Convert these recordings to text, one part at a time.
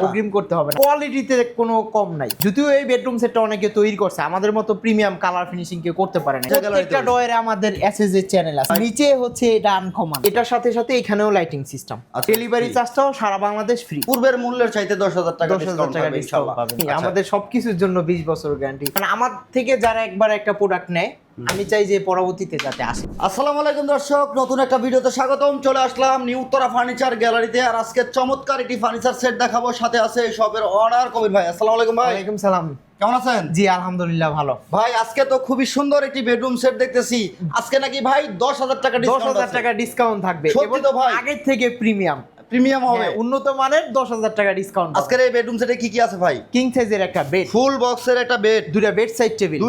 অগ্রিম করতে হবে না, কোয়ালিটিতে কোনো কম নাই। যদিও এই বেডরুম সেটটা অনেকে তৈরি করছে, আমাদের মতো প্রিমিয়াম কালার ফিনিশিং কেউ করতে পারে না। প্রত্যেকটা ডয়ারে আমাদের এসএস এর চ্যানেল আছে, নিচে হচ্ছে এটা আনকমন, এটার সাথে সাথে এখানেও লাইটিং সিস্টেম, ডেলিভারি চার্জটাও সারা বাংলাদেশ ফ্রি। পূর্বের মূল্যের চাইতে 10,000 টাকা 10,000 টাকা ডিসকাউন্ট পাবেন। আমাদের সবকিছুর জন্য 20 বছর গ্যারান্টি। মানে আমার থেকে যারা একবার একটা প্রোডাক্ট নেয়, আমি চাই যে পরবর্তীতে যাতে আসে। আসসালামু আলাইকুম দর্শক, নতুন একটা ভিডিওতে স্বাগতম। চলে আসলাম নিউ উত্তরা ফার্নিচার গ্যালারিতে, আর আজকে চমৎকার একটি ফার্নিচার সেট দেখাবো। সাথে আছে এই শপের ওনার কবির ভাই। আসসালামু আলাইকুম ভাই। ওয়ালাইকুম সালাম। কেমন আছেন? জি আলহামদুলিল্লাহ ভালো। ভাই আজকে তো খুবই সুন্দর একটি বেডরুম সেট দেখতেছি। আজকে নাকি ভাই 10,000 টাকা ডিসকাউন্ট 10,000 টাকা ডিসকাউন্ট থাকবে। সত্যি তো ভাই? আগের থেকে প্রিমিয়াম হবে, উন্নত মানের 10,000 টাকা ডিসকাউন্ট। আজকের এই বেডরুম সেটে কি কি আছে ভাই? কিং সাইজের একটা বেড, ফুল বক্সের একটা বেড, দুইটা বেড সাইড টেবিল,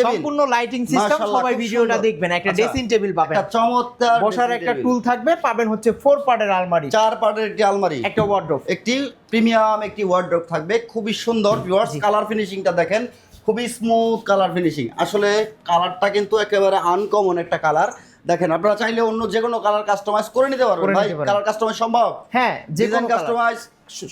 সম্পূর্ণ লাইটিং সিস্টেম। সবাই ভিডিওটা দেখবেন। একটা ড্রেসিং টেবিল পাবেন, একটা চমৎকার বসার একটা টুল থাকবে, পাবেন হচ্ছে 4 পার্টের আলমারি, 4 পার্টের একটি আলমারি, একটা ওয়ার্ডরোব, একটি প্রিমিয়াম একটি ওয়ার্ডরোব থাকবে। খুবই সুন্দর ভিউয়ার্স, কালার ফিনিশিংটা দেখেন, খুবই স্মুথ কালার ফিনিশিং। আসলে কালারটা কিন্তু একেবারে আনকমন একটা কালার। দেখেন, আপনারা চাইলে অন্য যে কোনো কালার কাস্টমাইজ করে নিতে পারবেন ভাই। কালার কাস্টমাইজ সম্ভব? হ্যাঁ, যে কোনো কাস্টমাইজ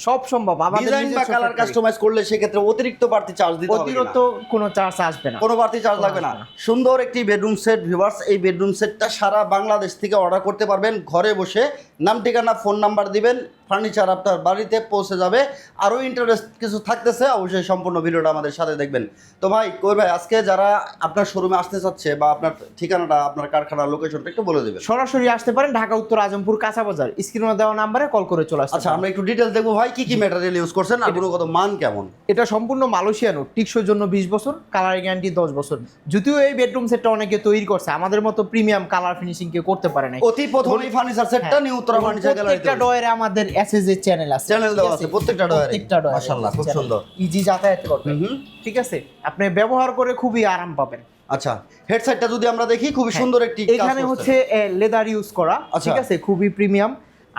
সব সম্ভব। আমাদের ডিজাইন বা কালার কাস্টমাইজ করলে সেক্ষেত্রে অতিরিক্ত বাড়তি চার্জ দিতে হবে না। অতিরিক্ত কোনো চার্জ আসবে না, কোনো বাড়তি চার্জ লাগবে না। সুন্দর একটি বেডরুম সেট ভিউয়ার্স। এই বেডরুম সেটটা সারা বাংলাদেশ থেকে অর্ডার করতে পারবেন ঘরে বসে। নাম ঠিকানা ফোন নাম্বার দিবেন, ফার্নিচার আপনার বাড়িতে পৌঁছে যাবে। আরও ইন্টারেস্ট কিছু থাকতেছে, অবশ্যই সম্পূর্ণ ভিডিওটা আমাদের সাথে দেখবেন। তো ভাই কবির ভাই, আজকে যারা আপনার শোরুমে আসতে চাচ্ছে বা আপনার ঠিকানাটা, আপনার কারখানার লোকেশনটা একটু বলে দেবেন। সরাসরি আসতে পারেন ঢাকা উত্তর আজমপুর কাঁচা বাজার, স্ক্রিনে দেওয়া নম্বরে কল করে চলে আসতে। আচ্ছা, আমরা একটু ডিটেইলস দেখবো ভাই, কি কি ম্যাটেরিয়াল ইউজ করছেন আর গুণগত মান কেমন। এটা সম্পূর্ণ মালয়েশিয়ানো, টিকসইর জন্য 20 বছর, কালার গ্যারান্টি 10 বছর। যদিও এই বেডরুম সেটটা অনেকে তৈরি করছে, আমাদের মতো প্রিমিয়াম কালার ফিনিশিং কেউ করতে পারে না। অতি প্রথম এই ফার্নিচার সেটটা নিউ উত্তরা ফার্নিচার গ্যালারিতে। প্রত্যেকটা ডয়ারে আমাদের এসএস এর চ্যানেল আছে, চ্যানেল দেওয়া আছে প্রত্যেকটা ডয়ারে। মাশাআল্লাহ, খুব সুন্দর, ইজি যাতায়াত করবে। ঠিক আছে, আপনি ব্যবহার করে খুবই আরাম পাবেন। আচ্ছা, হেডসেটটা যদি আমরা দেখি, খুবই সুন্দর একটি কাজ এখানে করছে। হচ্ছে লেদার ইউজ করা, ঠিক আছে, খুবই প্রিমিয়াম।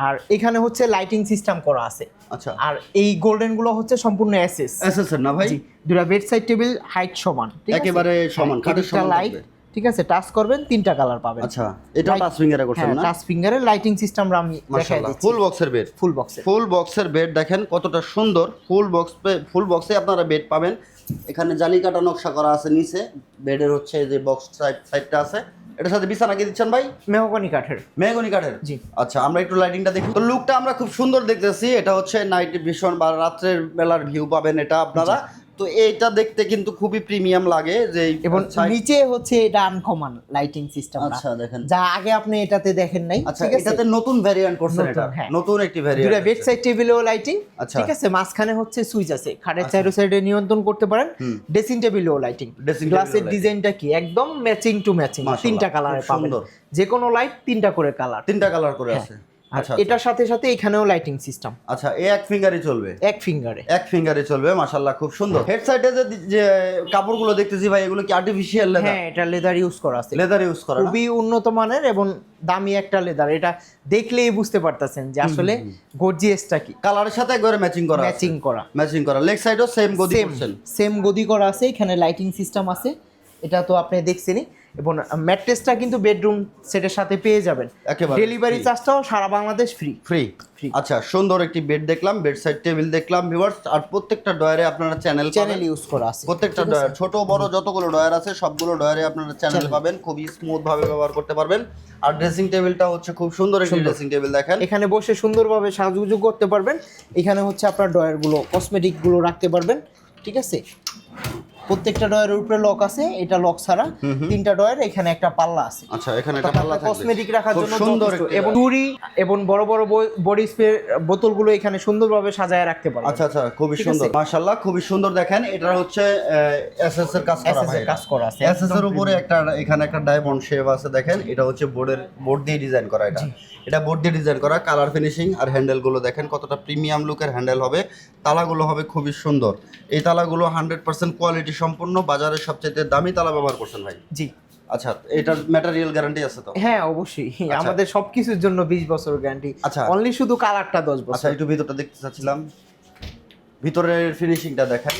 আর এখানে হচ্ছে লাইটিং সিস্টেম করা আছে। আচ্ছা, আর এই গোল্ডেন গুলো হচ্ছে সম্পূর্ণ এসএস এর না ভাই? দুটো বেড সাইড টেবিল হাইট সমান, ঠিক আছে, একেবারে সমান, কাঠের সমান লাইট, ঠিক আছে, টাচ করবেন 3টা কালার পাবেন। আচ্ছা, এটা টাচ ফিঙ্গারে করছেন না? টাচ ফিঙ্গারে লাইটিং সিস্টেম আমি দেখাই দিচ্ছি। ফুল বক্সের বেড, ফুল বক্সের বেড দেখেন কতটা সুন্দর। ফুল বক্সে আপনারা বেড পাবেন। এখানে জালি কাটা নকশা করা আছে নিচে। বেডের হচ্ছে যে বক্স সাইডটা আছে, এটার সাথে বিছানা কি দিচ্ছেন ভাই? মেহগনি কাঠের। জি। আচ্ছা, আমরা একটু লাইটিংটা দেখি। তো লুকটা আমরা খুব সুন্দর দেখতেছি। এটা হচ্ছে নাইট ভিশন বা রাত্রের বেলার ভিউ পাবেন এটা আপনারা। তো এইটা দেখতে কিন্তু খুবই প্রিমিয়াম লাগে। যে এবং নিচে হচ্ছে এটা আনকমন লাইটিং সিস্টেম। আচ্ছা দেখেন, যা আগে আপনি এটাতে দেখেন নাই। আচ্ছা, এটাতে নতুন ভ্যারিয়েন্ট করছেন, এটা নতুন একটি ভ্যারিয়েন্ট। দুটো বেড সাইড টেবিলেও লাইটিং, ঠিক আছে, মাঝখানে হচ্ছে সুইচ আছে, খাটের চারো সাইডে নিয়ন্ত্রণ করতে পারেন। ড্রেসিং টেবিলেও লাইটিং, গ্লাসের ডিজাইনটা কি একদম ম্যাচিং টু ম্যাচিং, 3টা কালারে পাবেন। যে কোনো লাইট 3টা করে কালার, 3টা কালার করে আছে। আচ্ছা, এটার সাথে সাথে এখানেও লাইটিং সিস্টেম। আচ্ছা, এক ফিঙ্গারে চলবে? এক ফিঙ্গারে চলবে। মাশাআল্লাহ, খুব সুন্দর। হেড সাইডে যে কাপড়গুলো দেখতেছি ভাই, এগুলো কি আর্টিফিশিয়াল লেদার? হ্যাঁ, এটা লেদার ইউজ করা আছে। লেদার ইউজ করা, খুবই উন্নত মানের এবং দামি একটা লেদার। এটা দেখলেই বুঝতে পারতেছেন যে আসলে গর্জিয়াসটা কি। কালারের সাথে একবারে ম্যাচিং করা। লেগ সাইডও সেম গদি করা আছে। এখানে লাইটিং সিস্টেম আছে, এটা তো আপনি দেখছেনই। এবং ম্যাট্রেসটা কিন্তু বেডরুম সেটের সাথে পেয়ে যাবেন। ডেলিভারি চার্জটাও সারা বাংলাদেশ ফ্রি। আচ্ছা, সুন্দর একটি বেড দেখলাম, বেড সাইড টেবিল দেখলাম ভিউয়ার্স। আর প্রত্যেকটা ডয়ারে আপনারা চ্যানেল ইউজ করা আছে। প্রত্যেকটা ডয়ার, ছোট বড় যতগুলো ডয়ার আছে সবগুলো ডয়ারে আপনারা চ্যানেল পাবেন। খুবই স্মুথ ভাবে ব্যবহার করতে পারবেন। আর ড্রেসিং টেবিলটা হচ্ছে খুব সুন্দর একটি ড্রেসিং টেবিল দেখেন। এখানে বসে সুন্দরভাবে সাজুগুজু করতে পারবেন। এখানে হচ্ছে আপনার ডয়ার গুলো, কসমেটিক গুলো রাখতে পারবেন, ঠিক আছে। প্রত্যেকটা ডয়ারের উপরে লক আছে, এটা লক ছাড়া 3টা ডয়ার। এখানে একটা পাল্লা আছে। আচ্ছা, এখানে একটা পাল্লা থাকবে কসমেটিক রাখার জন্য সুন্দর। এবং চুড়ি এবং বড় বড় বডি স্প্রে বোতলগুলো এখানে সুন্দরভাবে সাজায় রাখতে পারবেন। আচ্ছা, খুবই সুন্দর, মাশাআল্লাহ, খুবই সুন্দর। দেখেন, এটা হচ্ছে এসএস এর কাজ করা আছে। এসএস এর উপরে এখানে একটা ডায়মন্ড শেপ আছে দেখেন। এটা হচ্ছে বোর্ড দিয়ে ডিজাইন করা। এটা বোর্ড দিয়ে ডিজাইন করা। কালার ফিনিশিং আর হ্যান্ডেল গুলো দেখেন কতটা প্রিমিয়াম লুকের হ্যান্ডেল হবে। তালাগুলো হবে খুবই সুন্দর। এই তালাগুলো 100% কোয়ালিটি সম্পূর্ণ। বাজারের সবচেয়ে দামি তালা ব্যবহার করছেন ভাই? জি। আচ্ছা, এটার ম্যাটেরিয়াল গ্যারান্টি আছে তো? হ্যাঁ, অবশ্যই। আমাদের সবকিছুর জন্য 20 বছর গ্যারান্টি। আচ্ছা, অনলি শুধু কালারটা 10 বছর। আচ্ছা, একটু ভিতরটা দেখতে চাচ্ছিলাম। ভিতরের ফিনিশিংটা দেখেন,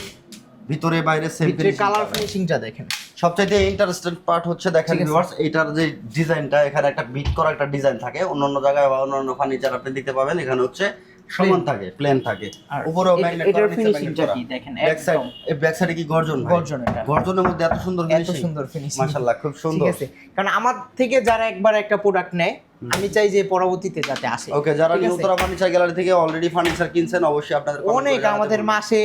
ভিতরে বাইরে সেম ফিনিশিং, কালার ফিনিশিংটা দেখেন। সবচাইতে ইন্টারেস্টিং পার্ট হচ্ছে দেখেন ভিউয়ার্স, এটার যে ডিজাইনটা, এখানে একটা বিট করা একটা ডিজাইন থাকে। অন্যান্য জায়গায় বা অন্যান্য ফার্নিচার আপনি দেখতে পাবেন, এখানে হচ্ছে সমান থাকে, প্লেন থাকে। আর উপরেও ম্যাগনেট করা, এটার নিচে ফিনিশিংটা ম্যাগনেট কি করা। দেখেন, ব্যাক সাইড, একদম এই ব্যাক সাইডে কি গর্জন ভাই? গর্জন এটা। গর্জনের মধ্যে এত সুন্দর এত ফিনিশিং, সুন্দর ফিনিশিং, মাশাআল্লাহ খুব ঠিক সুন্দর। আছে। কারণ আমার থেকে যারা একবার একটা প্রোডাক্ট নেয়, আমি চাই যে পরবর্তীতে যাতে আসে। ওকে, যারা ঠিক আছে? নিউতরা ফার্নিচার গ্যালারি থেকে অলরেডি ফার্নিচার কিনছেন অবশ্যই আপনাদের comment অনেক করে জানাতে আমাদের বলবেন। মাসে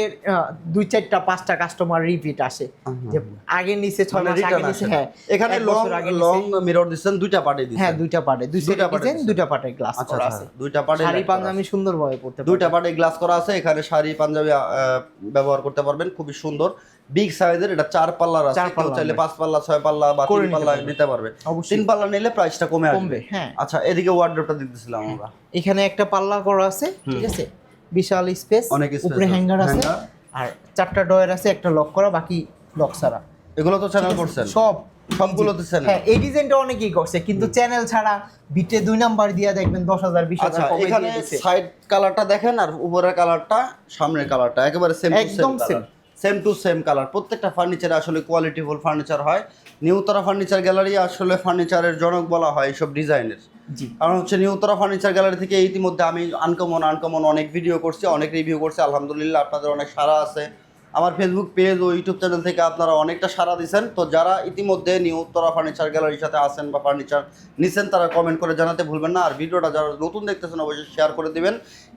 2-4-5টা কাস্টমার রিপিট আসে, যে আগে নিচে 6 মানে মাস আগে return নিচে। আসে। হ্যাঁ, এখানে এক লং বছর আগে লং নিচে। মিরর দিচ্ছেন, দুইটা পার্টে দিচ্ছেন। হ্যাঁ, দুইটা পার্টে, দুই দুইটা সাইডে পার্টে ডিজাইন, দিছেন। দুইটা পার্টে গ্লাস আচ্ছা করা আচ্ছা, আছে। দুইটা পার্টে শাড়ি পাঞ্জাবি সুন্দরভাবে পড়তে পারবেন। দুইটা পার্টে গ্লাস করা আছে। এখানে শাড়ি পাঞ্জাবি ব্যবহার করতে পারবেন, খুবই সুন্দর। বিগ সাইজের, এটা 4 পাল্লার আছে, 4 কেউ পাল্লা চাইলে 5 পাল্লা 6 পাল্লা বা করে 3 নিতে পাল্লা পারবে। নিতে পারবে। অবশ্যই। 3 পাল্লা নিলে প্রাইসটা কমে আসবে। কমবে, হ্যাঁ। আচ্ছা, এদিকে ওয়ার্ডরোবটা দিতেছিলাম আমরা। এখানে একটা পাল্লা করা আছে, ঠিক আছে, বিশাল স্পেস, অনেক space উপরে আছে। হ্যাঙ্গার আছে, Hanger। আর 4টা ডয়ার আছে, একটা লক করা, বাকি লক ছাড়া। এগুলো তো চ্যানেল করছেন সব সবগুলো তো চ্যানেল। হ্যাঁ, এই ডিজাইনটা অনেকেই করছে, কিন্তু চ্যানেল ছাড়া বিটে 2 নাম্বার দিয়া দেখবেন 10,000 20,000 আচ্ছা, কমে এখানে দিয়ে দিছে। সাইড কালারটা দেখেন আর উপরের কালারটা, সামনের কালারটা একেবারে সেম টু একদম same same। Same to same colour. প্রত্যেকটা ফার্নিচারে আসলে কোয়ালিটিফুল ফার্নিচার হয়। নিউতরা ফার্নিচার গ্যালারি আসলে ফার্নিচারের জনক বলা হয় এইসব ডিজাইনের। জি, কারণ হচ্ছে নিউতরা ফার্নিচার গ্যালারি থেকে ইতিমধ্যে আমি আনকমন অনেক ভিডিও করছি, অনেক রিভিউ করছি, আলহামদুলিল্লাহ আপনাদের অনেক সাড়া আছে। আমার ফেসবুক পেজ ও ইউটিউব চ্যানেল থেকে আপনারা অনেকটা সাড়া দিচ্ছেন। তো যারা ইতিমধ্যে নিউতরা ফার্নিচার গ্যালারির সাথে আছেন বা ফার্নিচার নিছেন, তারা কমেন্ট করে জানাতে ভুলবেন না। আর ভিডিওটা যারা নতুন দেখতেছেন অবশ্যই শেয়ার করে দিবেন।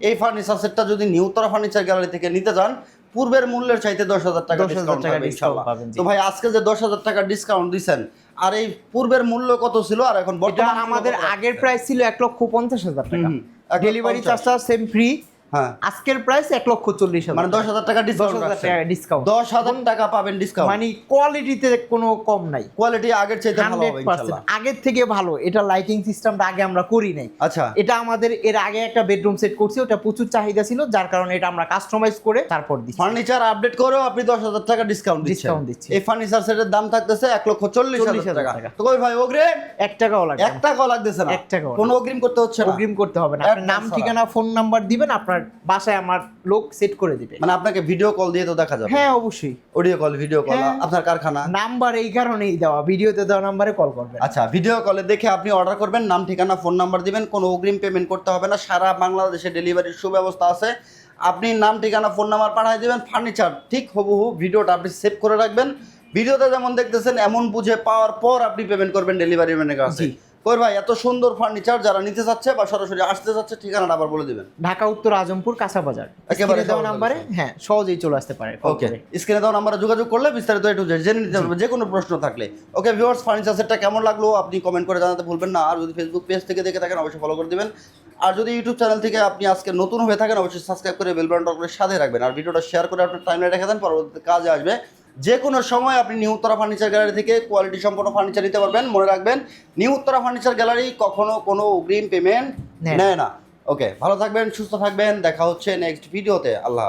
এই ফার্নিচার সেটটা যদি নিউতরা ফার্নিচার গ্যালারি থেকে নিতে যান, পূর্বের মূল্যের চাইতে 10,000 টাকা 10,000 ডিসকাউন্ট টাকা পাবেন discount ইনশাআল্লাহ। পাবেন, জি। তো ভাই, আজকে যে 10,000 টাকা ডিসকাউন্ট দিছেন, আর এই পূর্বের মূল্য কত ছিল আর এখন এটা বর্তমানে আমাদের আগের প্রাইস ছিল 1,50,000 টাকা, হুম, 1,50,000 ডেলিভারি চার্জটা সেম ফ্রি। হ্যাঁ, আজকের প্রাইস 1,40,000, মানে 10,000 টাকা ডিসকাউন্ট 10,000 টাকা ডিসকাউন্ট। 10,000 টাকা পাবেন ডিসকাউন্ট। মানে কোয়ালিটিতে কোনো কম নাই, কোয়ালিটি আগের চাইতে ভালো হবে 100% ইনশাআল্লাহ। আগের থেকে ভালো। এটা লাইটিং সিস্টেমটা আগে আমরা করি নাই। আচ্ছা, এটা আমাদের এর আগে একটা বেডরুম সেট করছি, ওটা প্রচুর চাহিদা ছিল, যার কারণে এটা আমরা কাস্টমাইজ করে তারপর দিচ্ছি। ফার্নিচার আপডেট করেও আপনি 10,000 টাকা ডিসকাউন্ট Discount দিচ্ছি। এই ফার্নিচার সেটের দাম থাকতেছে 1,40,000 টাকা। তো কই ভাই, অগ্রিম 1 টাকাও লাগবে 1 টাকাও লাগতেছে না, 1 টাকাও না। কোনো অগ্রিম করতে হচ্ছে না। অগ্রিম করতে হবে না, আপনার নাম Advance ঠিকানা ফোন নাম্বার দিবেন, আপনার বাসায় আমার লোক সেট করে দিবে। মানে আপনাকে ভিডিও কল দিয়ে তো দেখা যাবে। হ্যাঁ, অবশ্যই। অডিও কল, ভিডিও কল, হ্যাঁ। আপনার কারখানা। নাম্বার এই কারণেই দেওয়া, ভিডিওতে দেওয়া নাম্বারে কল করবেন। আচ্ছা, ভিডিও কলে দেখে আপনি অর্ডার করবেন, নাম ঠিকানা ফোন নাম্বার দিবেন, কোনো অগ্রিম পেমেন্ট করতে হবে না। সারা বাংলাদেশে ডেলিভারির সুব্যবস্থা আছে। আপনি নাম ঠিকানা ফোন নাম্বার পাঠিয়ে দিবেন, ফার্নিচার ঠিক হুবহু ভিডিওটা আপনি সেভ করে রাখবেন। ভিডিওতে যেমন দেখতেছেন এমন বুঝে পাওয়ার পর আপনি পেমেন্ট করবেন ডেলিভারি ম্যানের কাছে। জি। কই ভাই, এত সুন্দর ফার্নিচার যারা নিতে চাচ্ছে বা সরাসরি আসতে চাচ্ছে, ঠিকানাটা আবার বলে দিবেন। ঢাকা উত্তর আজমপুর কাঁচা বাজার, একেবারে স্ক্রিনে দেওয়া সহজ নাম্বারে, লোকেশন। হ্যাঁ, সহজেই চলে আসতে পারে call ওকে, করে। স্ক্রিনে দেওয়া নাম্বারে যোগাযোগ করলে বিস্তারিত একটু জেনে নিতে পারবে যে কোনো প্রশ্ন থাকলে। ওকে ভিউয়ার্স, ফার্নিচার সেটটা কেমন লাগলো আপনি কমেন্ট করে জানাতে ভুলবেন না। আর যদি ফেসবুক পেজ থেকে দেখে থাকেন অবশ্যই ফলো করে দিবেন। আর যদি ইউটিউব চ্যানেল থেকে আপনি আজকে নতুন হয়ে থাকেন অবশ্যই সাবস্ক্রাইব করে বেল বাটনটা করে সাথে রাখবেন। আর ভিডিওটা শেয়ার করে আপনার টাইমলাইনে রেখে দেন, পরবর্তীতে কাজে আসবে। যে কোনো সময় আপনি নিউ উত্তরা ফার্নিচার গ্যালারি থেকে কোয়ালিটি সম্পন্ন ফার্নিচার নিতে পারবেন। মনে রাখবেন, নিউ উত্তরা ফার্নিচার গ্যালারি কখনো কোনো অগ্রিম পেমেন্ট নেয় না। ওকে, ভালো থাকবেন, সুস্থ থাকবেন, দেখা হচ্ছে নেক্সট ভিডিওতে। আল্লাহ হাফেজ।